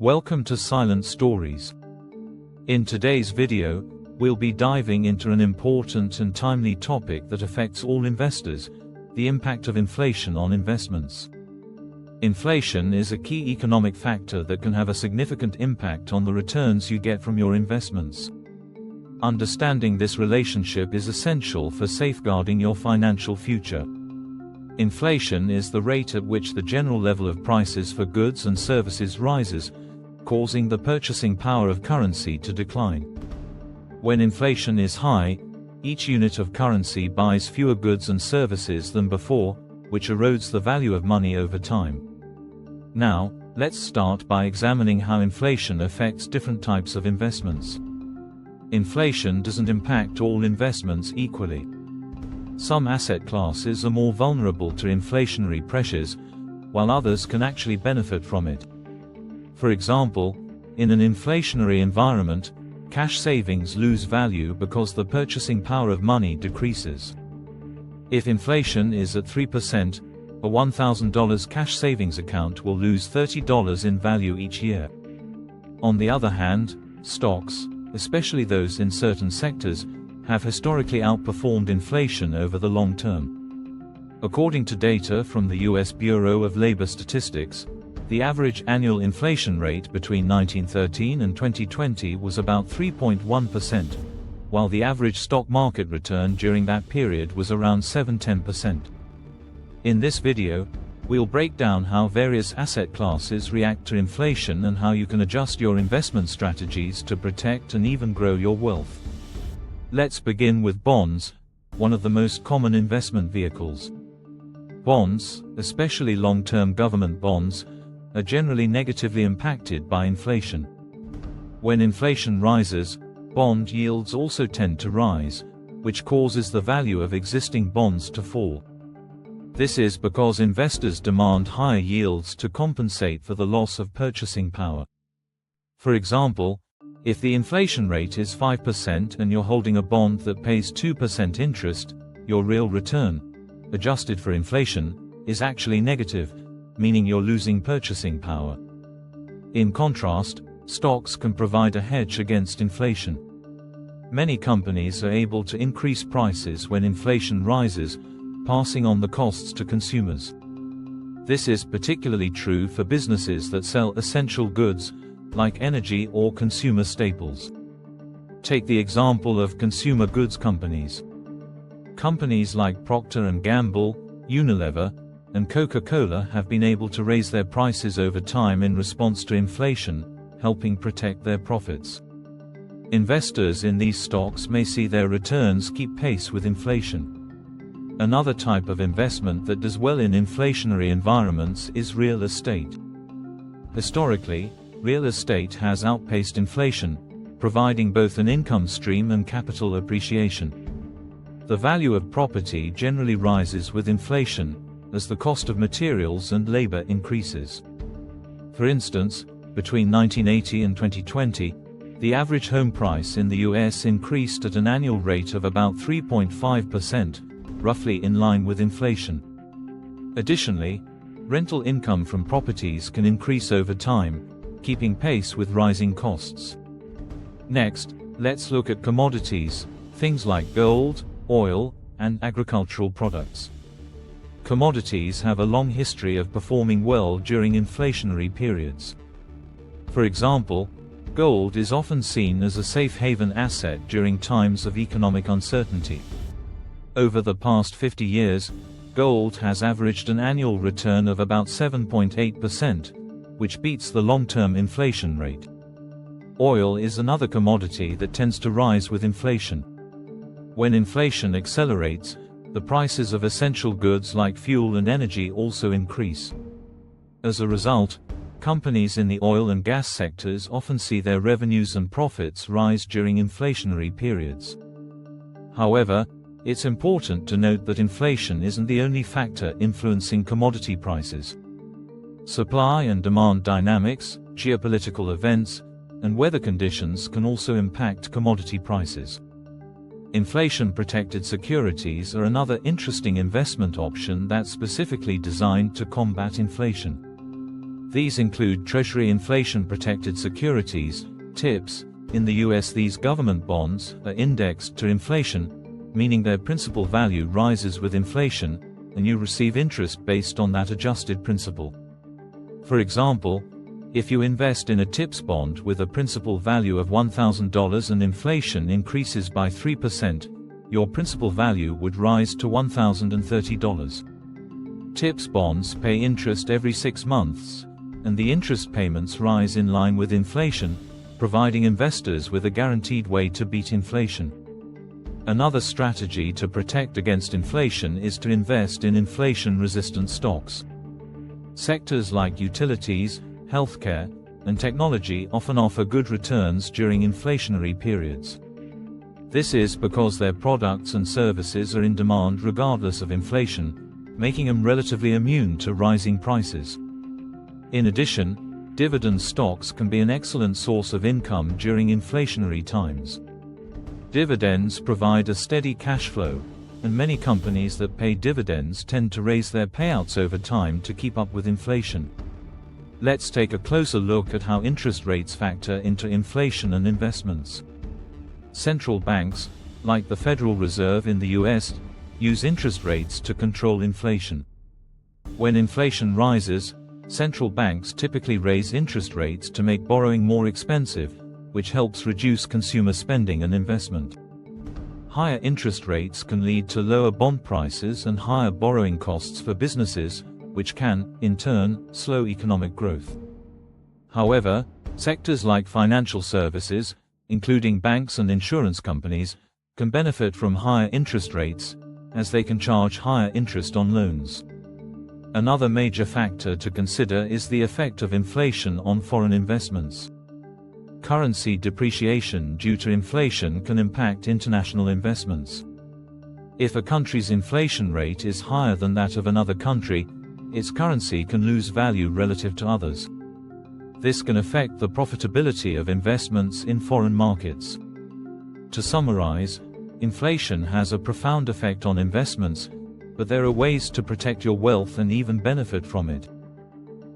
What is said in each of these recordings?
Welcome to Silent Stories. In today's video, we'll be diving into an important and timely topic that affects all investors: the impact of inflation on investments. Inflation is a key economic factor that can have a significant impact on the returns you get from your investments. Understanding this relationship is essential for safeguarding your financial future. Inflation is the rate at which the general level of prices for goods and services rises, causing the purchasing power of currency to decline. When inflation is high, each unit of currency buys fewer goods and services than before, which erodes the value of money over time. Now, let's start by examining how inflation affects different types of investments. Inflation doesn't impact all investments equally. Some asset classes are more vulnerable to inflationary pressures, while others can actually benefit from it. For example, in an inflationary environment, cash savings lose value because the purchasing power of money decreases. If inflation is at 3%, a $1,000 cash savings account will lose $30 in value each year. On the other hand, stocks, especially those in certain sectors, have historically outperformed inflation over the long term. According to data from the U.S. Bureau of Labor Statistics, the average annual inflation rate between 1913 and 2020 was about 3.1%, while the average stock market return during that period was around 7–10%. In this video, we'll break down how various asset classes react to inflation and how you can adjust your investment strategies to protect and even grow your wealth. Let's begin with bonds, one of the most common investment vehicles. Bonds, especially long-term government bonds, are generally negatively impacted by inflation. When inflation rises, bond yields also tend to rise, which causes the value of existing bonds to fall. This is because investors demand higher yields to compensate for the loss of purchasing power. For example, if the inflation rate is 5% and you're holding a bond that pays 2% interest, your real return, adjusted for inflation, is actually negative, meaning you're losing purchasing power. In contrast, stocks can provide a hedge against inflation. Many companies are able to increase prices when inflation rises, passing on the costs to consumers. This is particularly true for businesses that sell essential goods, like energy or consumer staples. Take the example of consumer goods companies. Companies like Procter & Gamble, Unilever, and Coca-Cola have been able to raise their prices over time in response to inflation, helping protect their profits. Investors in these stocks may see their returns keep pace with inflation. Another type of investment that does well in inflationary environments is real estate. Historically, real estate has outpaced inflation, providing both an income stream and capital appreciation. The value of property generally rises with inflation, as the cost of materials and labor increases. For instance, between 1980 and 2020, the average home price in the US increased at an annual rate of about 3.5%, roughly in line with inflation. Additionally, rental income from properties can increase over time, keeping pace with rising costs. Next, let's look at commodities, things like gold, oil, and agricultural products. Commodities have a long history of performing well during inflationary periods. For example, gold is often seen as a safe haven asset during times of economic uncertainty. Over the past 50 years, gold has averaged an annual return of about 7.8%, which beats the long-term inflation rate. Oil is another commodity that tends to rise with inflation. When inflation accelerates, the prices of essential goods like fuel and energy also increase. As a result, companies in the oil and gas sectors often see their revenues and profits rise during inflationary periods. However, it's important to note that inflation isn't the only factor influencing commodity prices. Supply and demand dynamics, geopolitical events, and weather conditions can also impact commodity prices. Inflation-protected securities are another interesting investment option that's specifically designed to combat inflation. These include Treasury inflation-protected securities, TIPS. In the US, these government bonds are indexed to inflation, meaning their principal value rises with inflation, and you receive interest based on that adjusted principal. For example, if you invest in a TIPS bond with a principal value of $1,000 and inflation increases by 3%, your principal value would rise to $1,030. TIPS bonds pay interest every 6 months, and the interest payments rise in line with inflation, providing investors with a guaranteed way to beat inflation. Another strategy to protect against inflation is to invest in inflation-resistant stocks. Sectors like utilities, healthcare, and technology often offer good returns during inflationary periods. This is because their products and services are in demand regardless of inflation, making them relatively immune to rising prices. In addition, dividend stocks can be an excellent source of income during inflationary times. Dividends provide a steady cash flow, and many companies that pay dividends tend to raise their payouts over time to keep up with inflation. Let's take a closer look at how interest rates factor into inflation and investments. Central banks, like the Federal Reserve in the US, use interest rates to control inflation. When inflation rises, central banks typically raise interest rates to make borrowing more expensive, which helps reduce consumer spending and investment. Higher interest rates can lead to lower bond prices and higher borrowing costs for businesses, which can, in turn, slow economic growth. However, sectors like financial services, including banks and insurance companies, can benefit from higher interest rates, as they can charge higher interest on loans. Another major factor to consider is the effect of inflation on foreign investments. Currency depreciation due to inflation can impact international investments. If a country's inflation rate is higher than that of another country, its currency can lose value relative to others. This can affect the profitability of investments in foreign markets. To summarize, inflation has a profound effect on investments, but there are ways to protect your wealth and even benefit from it.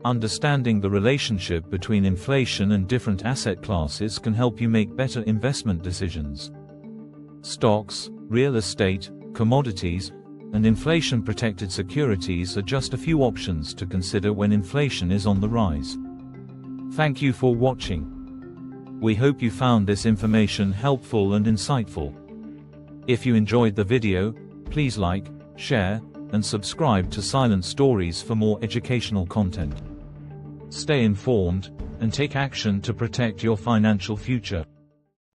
Understanding the relationship between inflation and different asset classes can help you make better investment decisions. Stocks, real estate, commodities, and inflation-protected securities are just a few options to consider when inflation is on the rise. Thank you for watching. We hope you found this information helpful and insightful. If you enjoyed the video, please like, share, and subscribe to Silent Stories for more educational content. Stay informed, and take action to protect your financial future.